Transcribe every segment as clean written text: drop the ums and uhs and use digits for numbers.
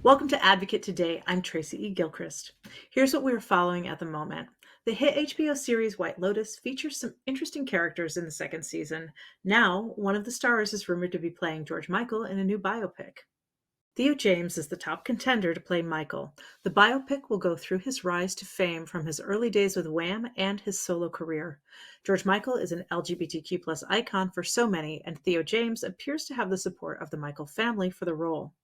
Welcome to Advocate Today. I'm Tracy E. Gilchrist. Here's what we're following at the moment. The hit HBO series White Lotus features some interesting characters in the second season. Now, one of the stars is rumored to be playing George Michael in a new biopic. Theo James is the top contender to play Michael. The biopic will go through his rise to fame from his early days with Wham and his solo career. George Michael is an LGBTQ plus icon for so many, and Theo James appears to have the support of the Michael family for the role.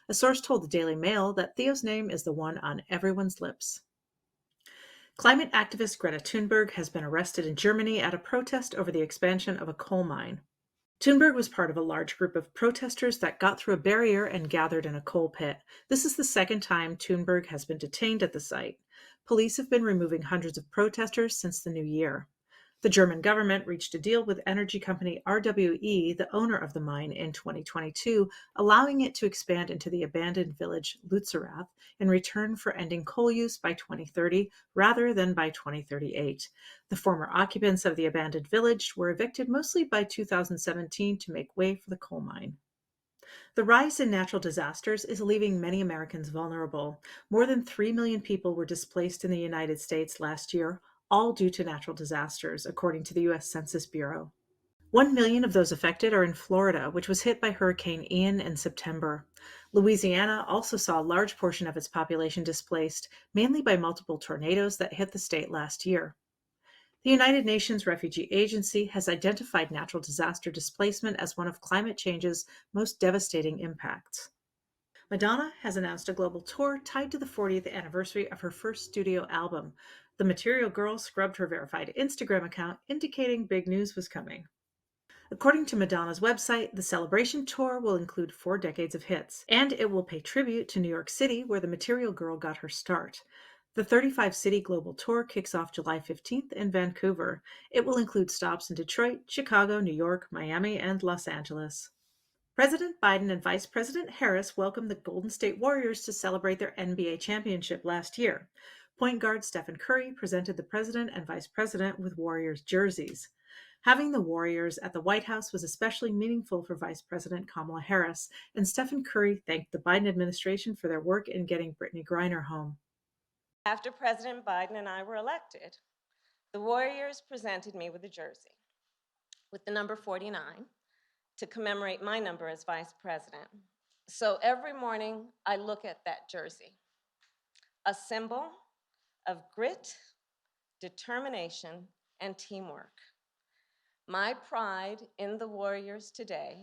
A source told the Daily Mail that Theo's name is the one on everyone's lips. Climate activist Greta Thunberg has been arrested in Germany at a protest over the expansion of a coal mine. Thunberg was part of a large group of protesters that got through a barrier and gathered in a coal pit. This is the second time Thunberg has been detained at the site. Police have been removing hundreds of protesters since the new year. The German government reached a deal with energy company RWE, the owner of the mine, in 2022, allowing it to expand into the abandoned village Lützerath in return for ending coal use by 2030 rather than by 2038. The former occupants of the abandoned village were evicted mostly by 2017 to make way for the coal mine. The rise in natural disasters is leaving many Americans vulnerable. More than 3 million people were displaced in the United States last year, all due to natural disasters, according to the U.S. Census Bureau. 1 million of those affected are in Florida, which was hit by Hurricane Ian in September. Louisiana also saw a large portion of its population displaced, mainly by multiple tornadoes that hit the state last year. The United Nations Refugee Agency has identified natural disaster displacement as one of climate change's most devastating impacts. Madonna has announced a global tour tied to the 40th anniversary of her first studio album. The Material Girl scrubbed her verified Instagram account, indicating big news was coming. According to Madonna's website, the celebration tour will include 4 decades of hits, and it will pay tribute to New York City, where the Material Girl got her start. The 35-city global tour kicks off July 15th in Vancouver. It will include stops in Detroit, Chicago, New York, Miami, and Los Angeles. President Biden and Vice President Harris welcomed the Golden State Warriors to celebrate their NBA championship last year. Point guard Stephen Curry presented the president and vice president with Warriors jerseys. Having the Warriors at the White House was especially meaningful for Vice President Kamala Harris, and Stephen Curry thanked the Biden administration for their work in getting Brittany Griner home. After President Biden and I were elected, the Warriors presented me with a jersey with the number 49 to commemorate my number as vice president. So every morning I look at that jersey, a symbol of grit, determination, and teamwork. My pride in the Warriors today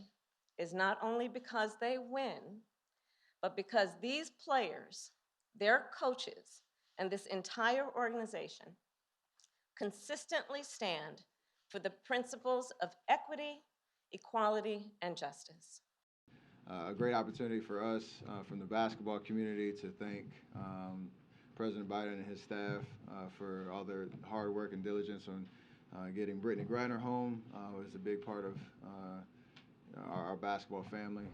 is not only because they win, but because these players, their coaches, and this entire organization consistently stand for the principles of equity, equality, and justice. A great opportunity for us from the basketball community to thank President Biden and his staff for all their hard work and diligence on getting Brittany Griner home. Was a big part of our basketball family.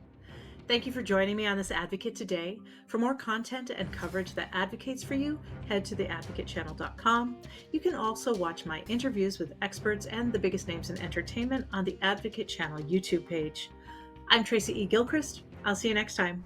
Thank you for joining me on this Advocate Today. For more content and coverage that advocates for you, head to theadvocatechannel.com. You can also watch my interviews with experts and the biggest names in entertainment on the Advocate Channel YouTube page. I'm Tracy E. Gilchrist. I'll see you next time.